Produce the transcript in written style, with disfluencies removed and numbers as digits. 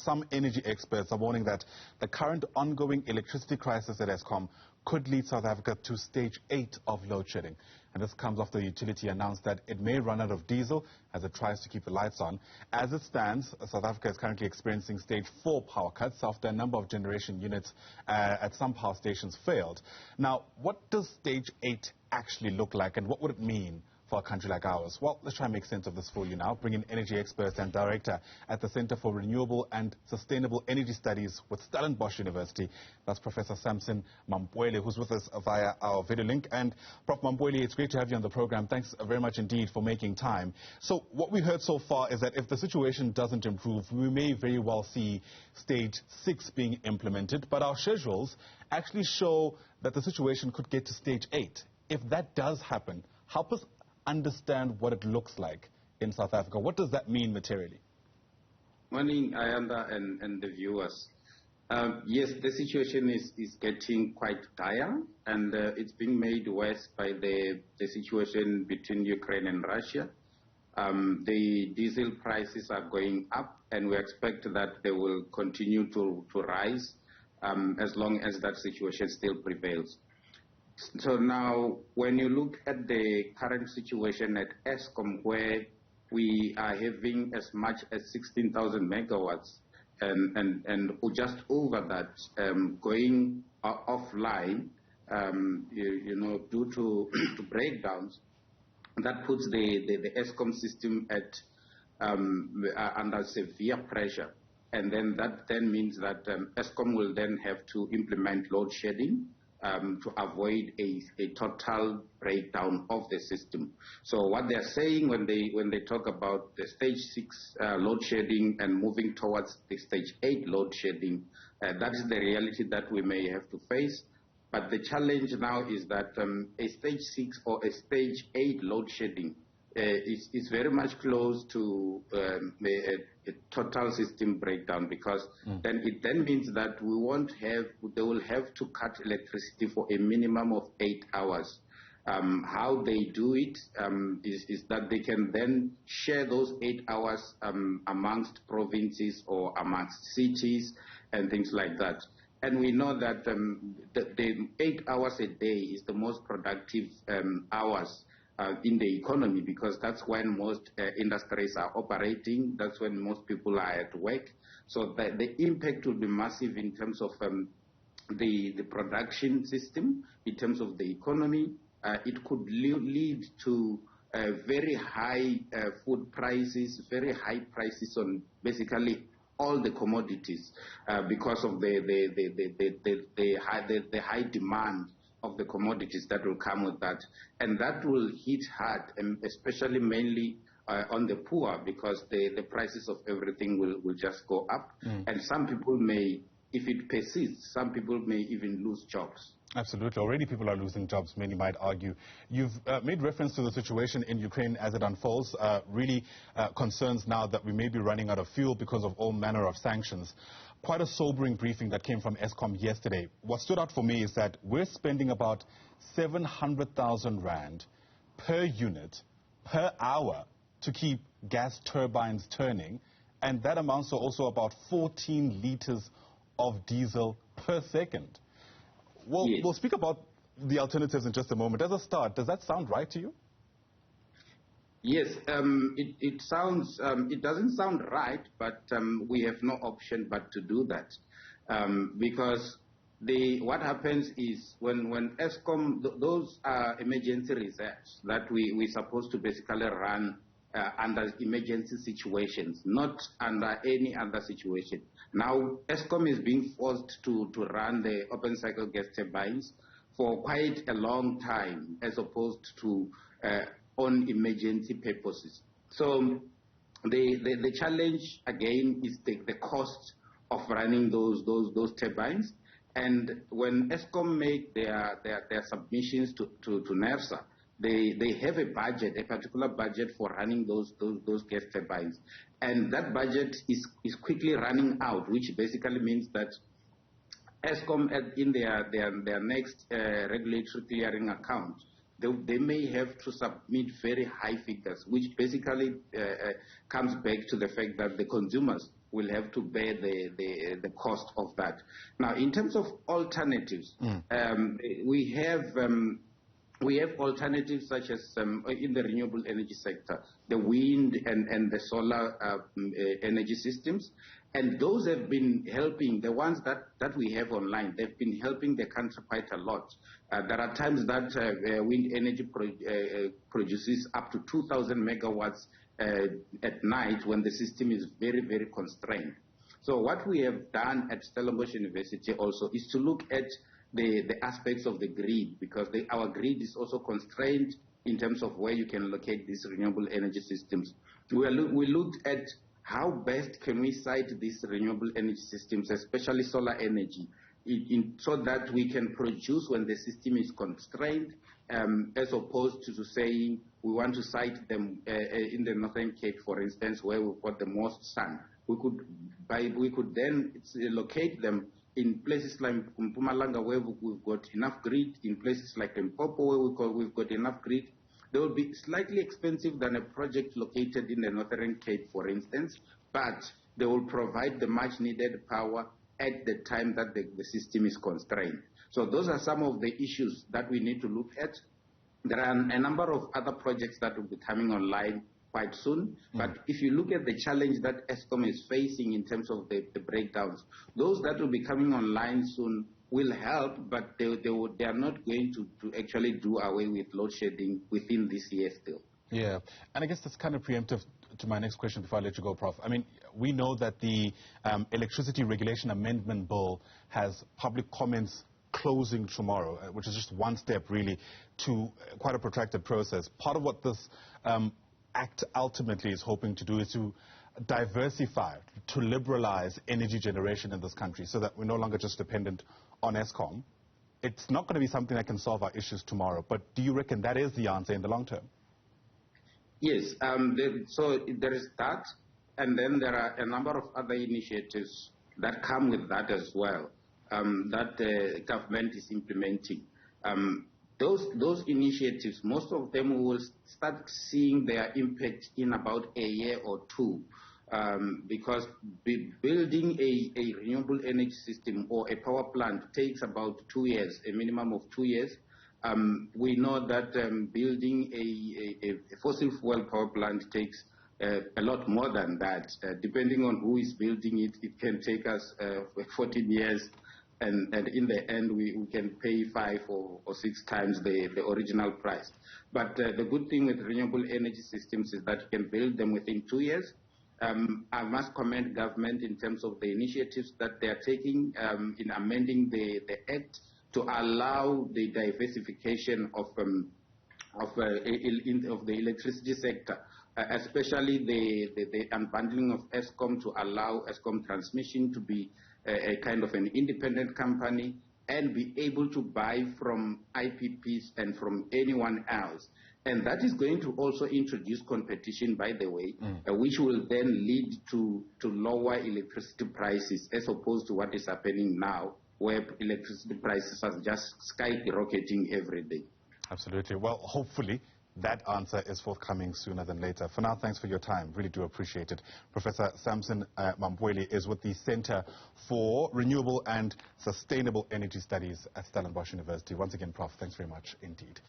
some energy experts are warning that the current ongoing electricity crisis at Eskom could lead South Africa to stage 8 of load shedding. And this comes after the utility announced that it may run out of diesel as it tries to keep the lights on. As it stands, South Africa is currently experiencing stage 4 power cuts after a number of generation units at some power stations failed. Now, what does stage 8 actually look like, and what would it mean for a country like ours? Well, let's try and make sense of this for you now. Bring in energy experts and director at the Center for Renewable and Sustainable Energy Studies with Stellenbosch University. That's Professor Sampson Mamphweli, who's with us via our video link. And Prof. Mamphweli, it's great to have you on the program. Thanks very much indeed for making time. So what we heard so far is that if the situation doesn't improve, we may very well see stage 6 being implemented, but our schedules actually show that the situation could get to stage 8. If that does happen, help us understand what it looks like in South Africa. What does that mean materially? Morning, Ayanda and the viewers. Yes, the situation is getting quite dire, and it's being made worse by the situation between Ukraine and Russia. The diesel prices are going up, and we expect that they will continue to rise as long as that situation still prevails. So now, when you look at the current situation at Eskom, where we are having as much as 16,000 megawatts and just over that going offline, due to breakdowns, that puts the Eskom system at under severe pressure. And then that means that Eskom will then have to implement load shedding to avoid a total breakdown of the system. So what they're saying when they talk about the stage 6 load shedding and moving towards the stage 8 load shedding, that is the reality that we may have to face. But the challenge now is that a stage 6 or a stage 8 load shedding is very much close to a total system breakdown, because then it means that they will have to cut electricity for a minimum of 8 hours. How they do it is that they can then share those 8 hours amongst provinces or amongst cities and things like that. And we know that the 8 hours a day is the most productive hours in the economy, because that's when most industries are operating, that's when most people are at work. So the impact will be massive in terms of the production system, in terms of the economy. It could lead to very high food prices, very high prices on basically all the commodities because of the high demand of the commodities that will come with that. And that will hit hard, and especially mainly on the poor, because the prices of everything will just go up. And some people may, if it persists, some people may even lose jobs. Absolutely. Already people are losing jobs, many might argue. You've made reference to the situation in Ukraine as it unfolds. Really concerns now that we may be running out of fuel because of all manner of sanctions. Quite a sobering briefing that came from Eskom yesterday. What stood out for me is that we're spending about 700,000 rand per unit, per hour, to keep gas turbines turning, and that amounts to also about 14 liters of diesel per second. Well, yes. We'll speak about the alternatives in just a moment. As a start, does that sound right to you? Yes, it sounds. It doesn't sound right, but we have no option but to do that, because what happens is when Eskom, those are emergency reserves that we're supposed to basically run under emergency situations, not under any other situation. Now Eskom is being forced to run the open cycle gas turbines for quite a long time, as opposed to on emergency purposes. So the challenge again is the cost of running those turbines. And when Eskom make their submissions to NERSA, they have a budget, a particular budget for running those gas turbines, and that budget is quickly running out, which basically means that Eskom in their next regulatory clearing account, they may have to submit very high figures, which basically comes back to the fact that the consumers will have to bear the cost of that. Now, in terms of alternatives, we have alternatives such as in the renewable energy sector, the wind and the solar energy systems. And those have been helping, the ones that we have online, they've been helping the country quite a lot. There are times that wind energy produces up to 2,000 megawatts at night when the system is very, very constrained. So what we have done at Stellenbosch University also is to look at the aspects of the grid, because our grid is also constrained in terms of where you can locate these renewable energy systems. We looked at how best can we site these renewable energy systems, especially solar energy, so that we can produce when the system is constrained, as opposed to saying we want to site them in the Northern Cape, for instance, where we've got the most sun. We could then locate them in places like Mpumalanga, where we've got enough grid, in places like Limpopo, where we've got enough grid. They will be slightly expensive than a project located in the Northern Cape, for instance, but they will provide the much needed power at the time that the system is constrained. So those are some of the issues that we need to look at. There are a number of other projects that will be coming online quite soon, but if you look at the challenge that Eskom is facing in terms of the breakdowns, those that will be coming online soon will help, but they are not going to actually do away with load shedding within this year still. Yeah, and I guess that's kind of preemptive to my next question before I let you go, Prof. I mean, we know that the Electricity Regulation Amendment Bill has public comments closing tomorrow, which is just one step really to quite a protracted process. Part of what this act ultimately is hoping to do is to diversify, to liberalize energy generation in this country so that we're no longer just dependent on Eskom. It's not going to be something that can solve our issues tomorrow, but do you reckon that is the answer in the long term? Yes, so there is that, and then there are a number of other initiatives that come with that as well, that the government is implementing. Those initiatives, most of them we will start seeing their impact in about a year or two, because building a renewable energy system or a power plant takes about 2 years, a minimum of 2 years. We know that building a fossil fuel power plant takes a lot more than that. Depending on who is building it, it can take us 14 years. And in the end, we can pay 5 or 6 times the original price. But the good thing with renewable energy systems is that you can build them within 2 years. I must commend government in terms of the initiatives that they are taking in amending the Act to allow the diversification of the electricity sector, especially the unbundling of Eskom to allow Eskom Transmission to be a kind of an independent company and be able to buy from IPPs and from anyone else. And that is going to also introduce competition, by the way, which will then lead to lower electricity prices as opposed to what is happening now, where electricity prices are just skyrocketing every day. Absolutely. Well, hopefully that answer is forthcoming sooner than later. For now, thanks for your time. Really do appreciate it. Professor Sampson Mamphweli is with the Center for Renewable and Sustainable Energy Studies at Stellenbosch University. Once again, Prof, thanks very much indeed.